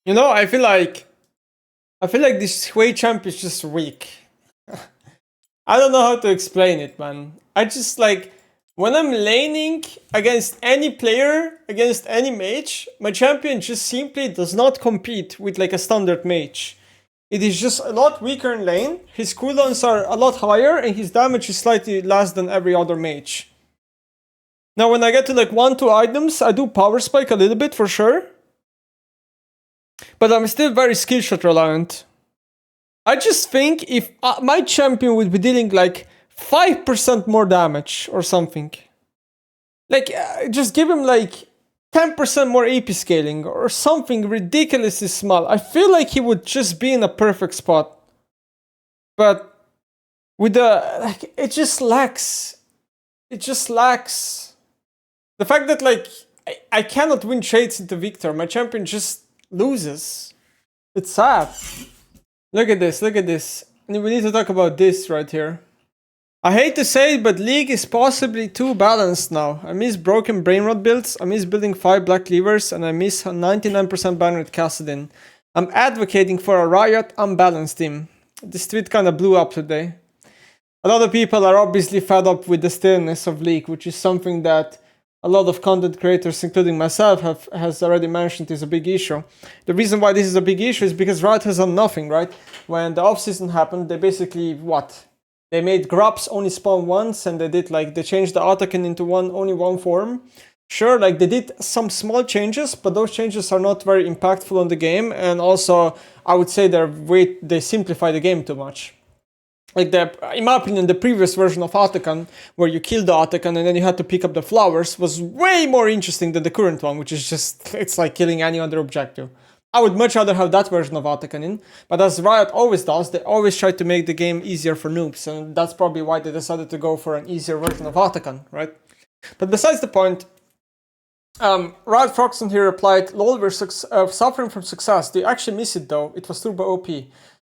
You know, I feel like this Hwei champ is just weak. I don't know how to explain it, man. I just like when I'm laning against any player, against any mage, my champion just simply does not compete with like a standard mage. It is just a lot weaker in lane, his cooldowns are a lot higher, and his damage is slightly less than every other mage. Now when I get to like 1-2 items, I do power spike a little bit for sure. But I'm still very skill shot reliant. I just think if my champion would be dealing like 5% more damage or something. Like, just give him like 10% more AP scaling or something ridiculously small. I feel like he would just be in a perfect spot. But with the, like, it just lacks. It just lacks. The fact that like, I cannot win trades into Victor. My champion just loses. It's sad. Look at this, look at this. We need to talk about this right here. I hate to say it, but League is possibly too balanced now. I miss broken brainrot builds, I miss building 5 black levers, and I miss 99% ban with Kassadin. I'm advocating for a Riot unbalanced team. This tweet kinda blew up today. A lot of people are obviously fed up with the staleness of League, which is something that a lot of content creators, including myself, has already mentioned is a big issue. The reason why this is a big issue is because Riot has done nothing, right? When the off-season happened, they basically, what? They made Grubs only spawn once, and they changed the Autocan into only one form. Sure, like they did some small changes, but those changes are not very impactful on the game, and also, I would say they simplify the game too much. Like in my opinion, the previous version of Autocan, where you killed the Autocan and then you had to pick up the flowers, was way more interesting than the current one, which is just, it's like killing any other objective. I would much rather have that version of Autocan in, but as Riot always does, they always try to make the game easier for noobs, and that's probably why they decided to go for an easier version of Autocan, right? But besides the point, Riot Froxon here replied, "Lol, we're suffering from success. Do you actually miss it though? It was turbo OP.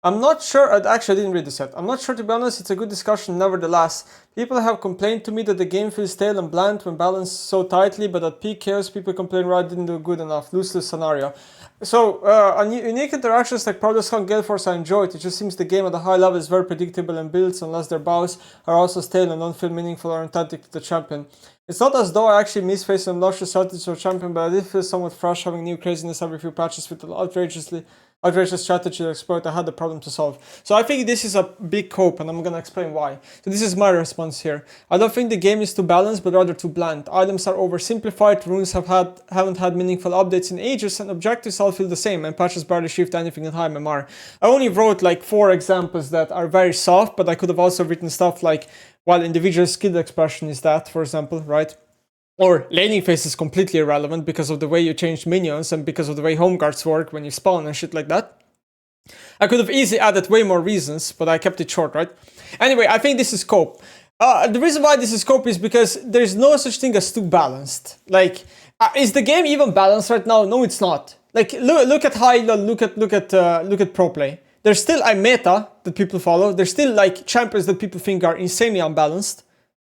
I'm not sure, actually I didn't read this yet. I'm not sure, to be honest, it's a good discussion nevertheless. People have complained to me that the game feels stale and bland when balanced so tightly, but at peak chaos people complain Riot didn't do good enough. Lose-lose scenario. So, unique interactions like Proudest Hunt Gale Force I enjoyed. It just seems the game at a high level is very predictable and builds, unless their bows are also stale and don't feel meaningful or authentic to the champion. It's not as though I actually miss facing obnoxious strategies of champion, but I did feel somewhat fresh having new craziness every few patches with an outrageous strategy to exploit. I had the problem to solve." So I think this is a big cope, and I'm gonna explain why. So this is my response here. I don't think the game is too balanced, but rather too bland. Items are oversimplified, runes haven't had meaningful updates in ages, and objectives all feel the same, and patches barely shift anything in high MMR. I only wrote like 4 examples that are very soft, but I could have also written stuff like, while individual skill expression is that, for example, right? Or laning phase is completely irrelevant because of the way you change minions and because of the way home guards work when you spawn and shit like that. I could have easily added way more reasons, but I kept it short, right? Anyway, I think this is cope. The reason why this is cope is because there's no such thing as too balanced. Like, is the game even balanced right now? No, it's not. Like, look at high, look at pro play. There's still a meta that people follow. There's still like champions that people think are insanely unbalanced,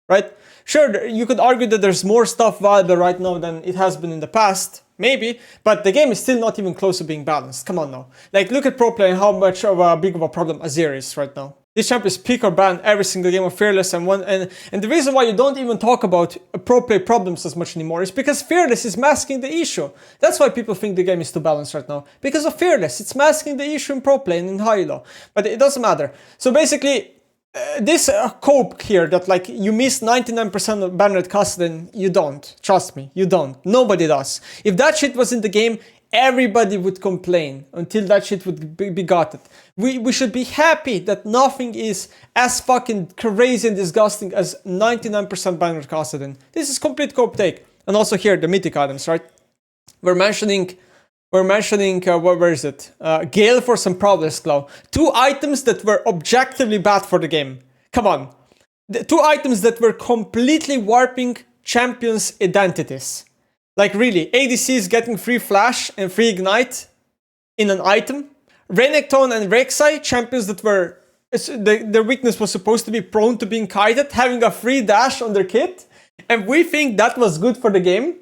right? Sure, you could argue that there's more stuff valuable right now than it has been in the past, maybe, but the game is still not even close to being balanced. Come on now. Like, look at pro play and how much of a big of a problem Azir is right now. This champ is pick or ban every single game of Fearless, and the reason why you don't even talk about pro play problems as much anymore is because Fearless is masking the issue. That's why people think the game is too balanced right now. Because of Fearless, it's masking the issue in pro play and in high elo. But it doesn't matter. So basically, this cope here that like you miss 99% of ban rate Kassadin, you don't. Trust me, you don't. Nobody does. If that shit was in the game, everybody would complain until that shit would be gutted. We should be happy that nothing is as fucking crazy and disgusting as 99% ban rate Kassadin. This is complete cope take. And also here, the mythic items, right? We're mentioning, where is it? Gale Force and Proudest Claw. 2 items that were objectively bad for the game. Come on. The 2 items that were completely warping champions' identities. Like really, ADCs getting free flash and free ignite in an item. Renekton and Rek'Sai, champions that were, their weakness was supposed to be prone to being kited, having a free dash on their kit. And we think that was good for the game?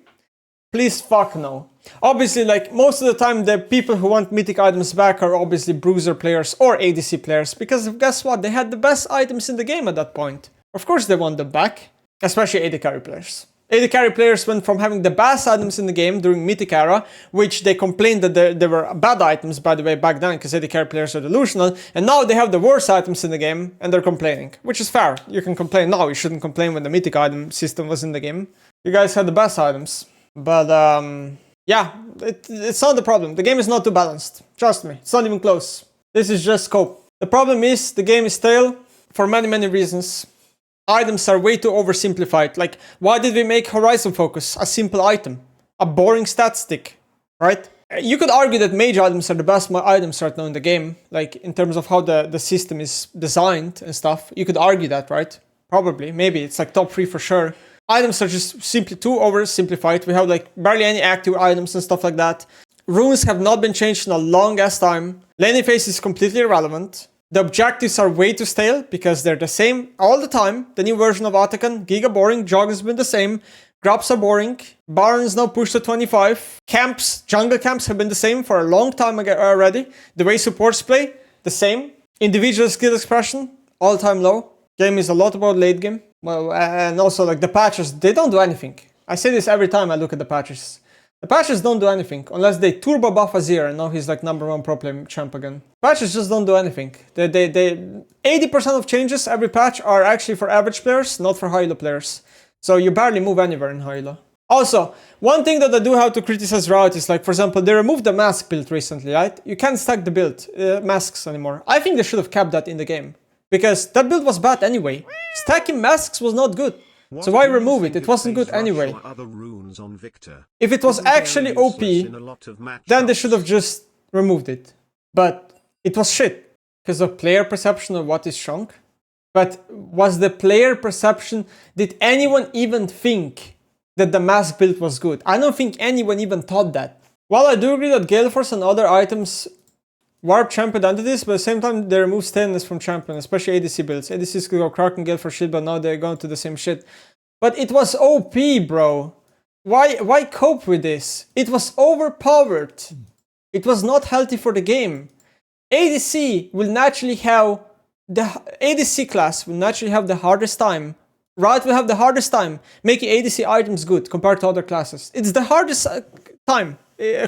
Please fuck no. Obviously, like, most of the time, the people who want mythic items back are obviously bruiser players or ADC players, because guess what? They had the best items in the game at that point. Of course they want them back, especially AD carry players. AD carry players went from having the best items in the game during Mythic era, which they complained that they were bad items, by the way, back then, because AD carry players are delusional, and now they have the worst items in the game, and they're complaining, which is fair. You can complain now, you shouldn't complain when the Mythic item system was in the game. You guys had the best items, but yeah, it's not the problem. The game is not too balanced, trust me, it's not even close. This is just scope. The problem is, the game is stale for many reasons. Items are way too oversimplified. Like, why did we make Horizon Focus a simple item? A boring stat stick, right? You could argue that mage items are the best items right now in the game, like, in terms of how the system is designed and stuff. You could argue that, right? Probably, maybe, it's like top 3 for sure. Items are just simply too oversimplified. We have, like, barely any active items and stuff like that. Runes have not been changed in a long ass time. Laning phase is completely irrelevant. The objectives are way too stale because they're the same all the time. The new version of Atakan, Giga boring, Jog has been the same, Grabs are boring, Barons now pushed to 25, camps, jungle camps have been the same for a long time already. The way supports play, the same. Individual skill expression, all time low. Game is a lot about late game. Well, and also like the patches, they don't do anything. I say this every time I look at the patches. The patches don't do anything, unless they turbo buff Azir, and now he's like #1 pro play champ again. Patches just don't do anything. 80% of changes every patch are actually for average players, not for high-elo players. So you barely move anywhere in high-elo. Also, one thing that I do have to criticize Riot is, like, for example, they removed the mask build recently, right? You can't stack the build, masks anymore. I think they should have kept that in the game, because that build was bad anyway. Stacking masks was not good. So why remove it? It wasn't good anyway. If it was actually OP, then they should have just removed it. But it was shit. Because of player perception of what is strong. But was the player perception... Did anyone even think that the mask build was good? I don't think anyone even thought that. While I do agree that Gale Force and other items warp champion entities, but at the same time they remove staleness from champion, especially ADC builds. ADCs could go Kraken Gale for shit, but now they're going to the same shit. But it was OP, bro. Why cope with this? It was overpowered. It was not healthy for the game. ADC will naturally have the ADC class will naturally have the hardest time. Riot will have the hardest time making ADC items good compared to other classes. It's the hardest time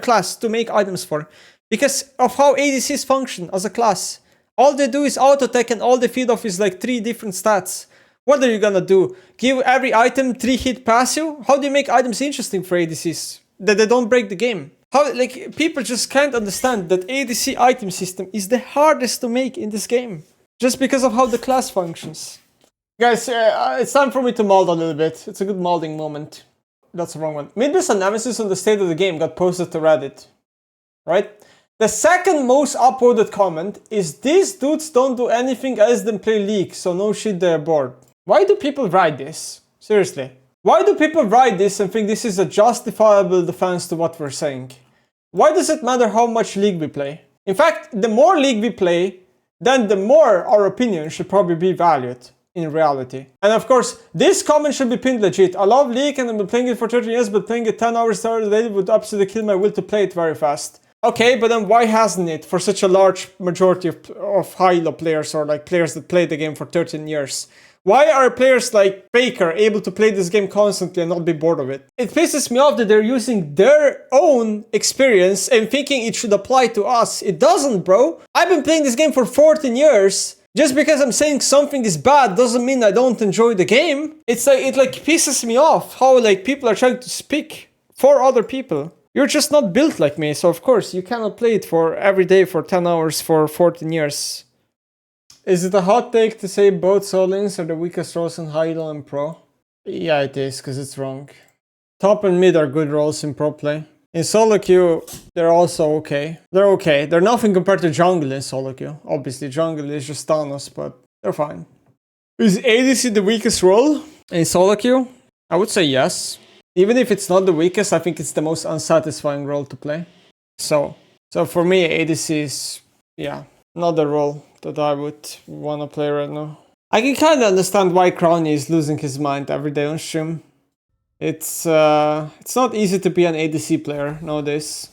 class to make items for. Because of how ADCs function as a class. All they do is auto-attack and all they feed off is like 3 different stats. What are you gonna do? Give every item 3-hit passive? How do you make items interesting for ADCs? That they don't break the game? How, like, people just can't understand that ADC item system is the hardest to make in this game. Just because of how the class functions. Guys, it's time for me to mold a little bit. It's a good molding moment. That's the wrong one. Midbeast and Nemesis on the state of the game got posted to Reddit. Right? The second most upvoted comment is, these dudes don't do anything else than play League, so no shit, they're bored. Why do people write this? Seriously. Why do people write this and think this is a justifiable defense to what we're saying? Why does it matter how much League we play? In fact, the more League we play, then the more our opinion should probably be valued in reality. And of course, this comment should be pinned legit. I love League and I've been playing it for 30 years, but playing it 10 hours a day would absolutely kill my will to play it very fast. Okay, but then why hasn't it for such a large majority of high-elo players, or like players that play the game for 13 years? Why are players like Faker able to play this game constantly and not be bored of it? It pisses me off that they're using their own experience and thinking it should apply to us. It doesn't, bro. I've been playing this game for 14 years. Just because I'm saying something is bad doesn't mean I don't enjoy the game. It's like, it like pisses me off how like people are trying to speak for other people. You're just not built like me, so of course you cannot play it for every day for 10 hours for 14 years. Is it a hot take to say both Solings are the weakest roles in high-elo and pro? Yeah, it is, because it's wrong. Top and mid are good roles in pro play. In SoloQ, they're also okay. They're okay. They're nothing compared to jungle in SoloQ. Obviously, jungle is just Thanos, but they're fine. Is ADC the weakest role in SoloQ? I would say yes. Even if it's not the weakest, I think it's the most unsatisfying role to play. So for me, ADC is, yeah, not the role that I would want to play right now. I can kind of understand why Crowny is losing his mind every day on stream. It's not easy to be an ADC player nowadays.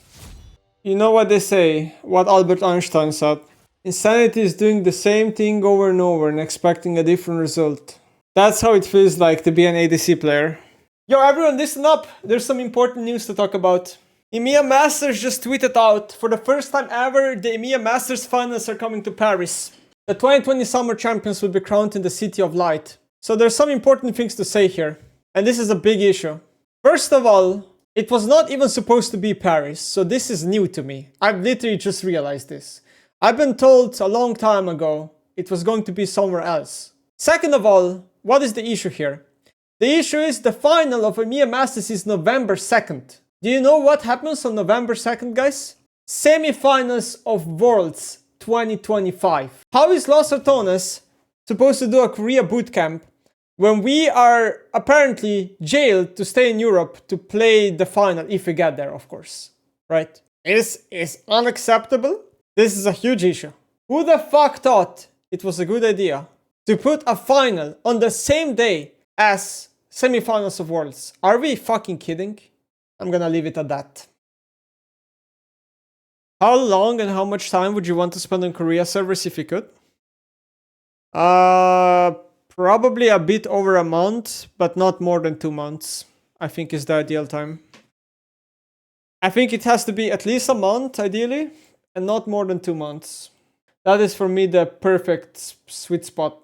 You know what they say, what Albert Einstein said. Insanity is doing the same thing over and over and expecting a different result. That's how it feels like to be an ADC player. Yo, everyone, listen up. There's some important news to talk about. Emea Masters just tweeted out, for the first time ever, the Emea Masters finals are coming to Paris. The 2020 Summer Champions will be crowned in the City of Light. So there's some important things to say here. And this is a big issue. First of all, it was not even supposed to be Paris, so this is new to me. I've literally just realized this. I've been told a long time ago it was going to be somewhere else. Second of all, what is the issue here? The issue is the final of Emea Masters is November 2nd. Do you know what happens on November 2nd, guys? Semi-finals of Worlds 2025. How is Los Artones supposed to do a Korea bootcamp when we are apparently jailed to stay in Europe to play the final, if we get there, of course, right? This is unacceptable. This is a huge issue. Who the fuck thought it was a good idea to put a final on the same day as semi-finals of Worlds? Are we fucking kidding? I'm gonna leave it at that. How long and how much time would you want to spend on Korea servers if you could? Probably a bit over a month, but not more than 2 months, I think is the ideal time. I think it has to be at least a month, ideally, and not more than 2 months. That is for me the perfect sweet spot.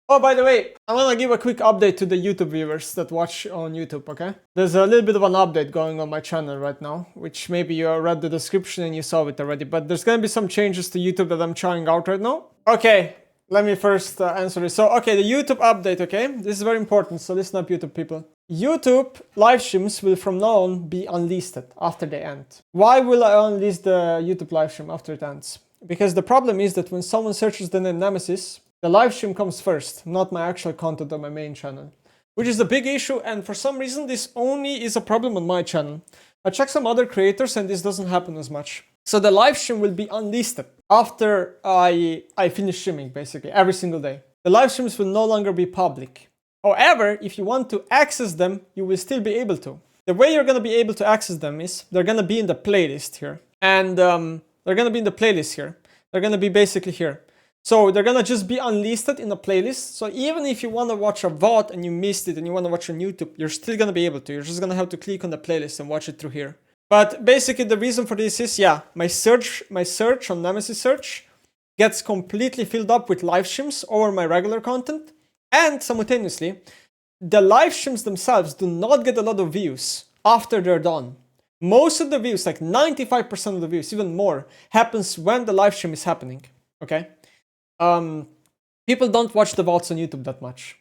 Oh, by the way, I want to give a quick update to the YouTube viewers that watch on YouTube, okay? There's a little bit of an update going on my channel right now, which maybe you read the description and you saw it already, but there's going to be some changes to YouTube that I'm trying out right now. Okay, let me first answer this. So, okay, the YouTube update, okay? This is very important, so listen up, YouTube people. YouTube live streams will from now on be unlisted after they end. Why will I unlist the YouTube live stream after it ends? Because the problem is that when someone searches the name Nemesis, the live stream comes first, not my actual content on my main channel. Which is a big issue, and for some reason this only is a problem on my channel. I checked some other creators and this doesn't happen as much. So the live stream will be unlisted after I finish streaming, basically, every single day. The live streams will no longer be public. However, if you want to access them, you will still be able to. The way you're going to be able to access them is they're going to be in the playlist here. And they're going to be in the playlist here. They're going to be basically here. So they're going to just be unlisted in the playlist. So even if you want to watch a VOD and you missed it and you want to watch on YouTube, you're still going to be able to. You're just going to have to click on the playlist and watch it through here. But basically the reason for this is, yeah, my search on Nemesis search gets completely filled up with live streams over my regular content. And simultaneously, the live streams themselves do not get a lot of views after they're done. Most of the views, like 95% of the views, even more, happens when the live stream is happening, okay? People don't watch the VODs on YouTube that much.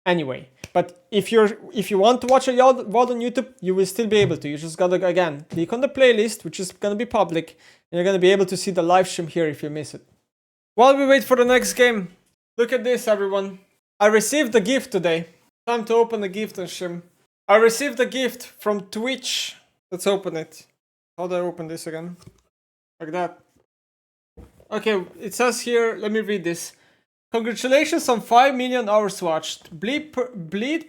Anyway, but if you want to watch a VOD on YouTube, you will still be able to. You just gotta, again, click on the playlist, which is gonna be public, and you're gonna be able to see the live stream here if you miss it. While we wait for the next game, look at this, everyone. I received a gift today. Time to open the gift on stream. I received a gift from Twitch. Let's open it. How do I open this again? Like that. Okay, it says here, let me read this. Congratulations on 5 million hours watched. Bleed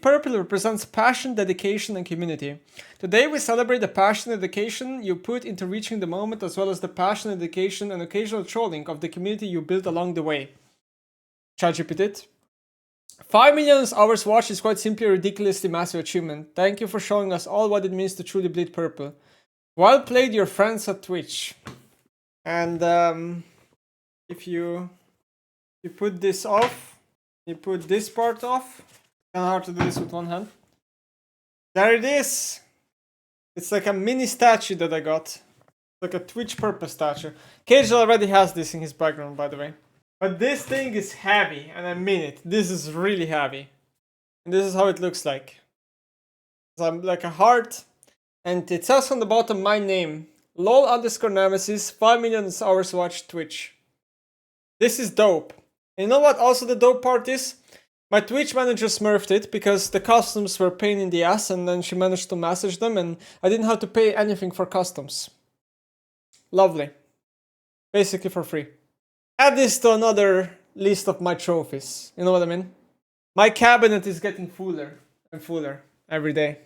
Purple represents passion, dedication, and community. Today we celebrate the passion and dedication you put into reaching the moment, as well as the passion, and dedication, and occasional trolling of the community you built along the way. ChatGPT. 5 million hours watched is quite simply a ridiculously massive achievement. Thank you for showing us all what it means to truly bleed purple. Well played, your friends at Twitch. And if you put this off, you put this part off. Kind of hard to do this with one hand. There it is. It's like a mini statue that I got. Like a Twitch purple statue. Cage already has this in his background, by the way. But this thing is heavy, and I mean it. This is really heavy. And this is how it looks like. So I'm like a heart, and it says on the bottom my name. lol_Nemesis, 5 million hours watched Twitch. This is dope. And you know what also the dope part is? My Twitch manager smurfed it because the customs were a pain in the ass, and then she managed to message them, and I didn't have to pay anything for customs. Lovely. Basically for free. Add this to another list of my trophies. You know what I mean? My cabinet is getting fuller and fuller every day.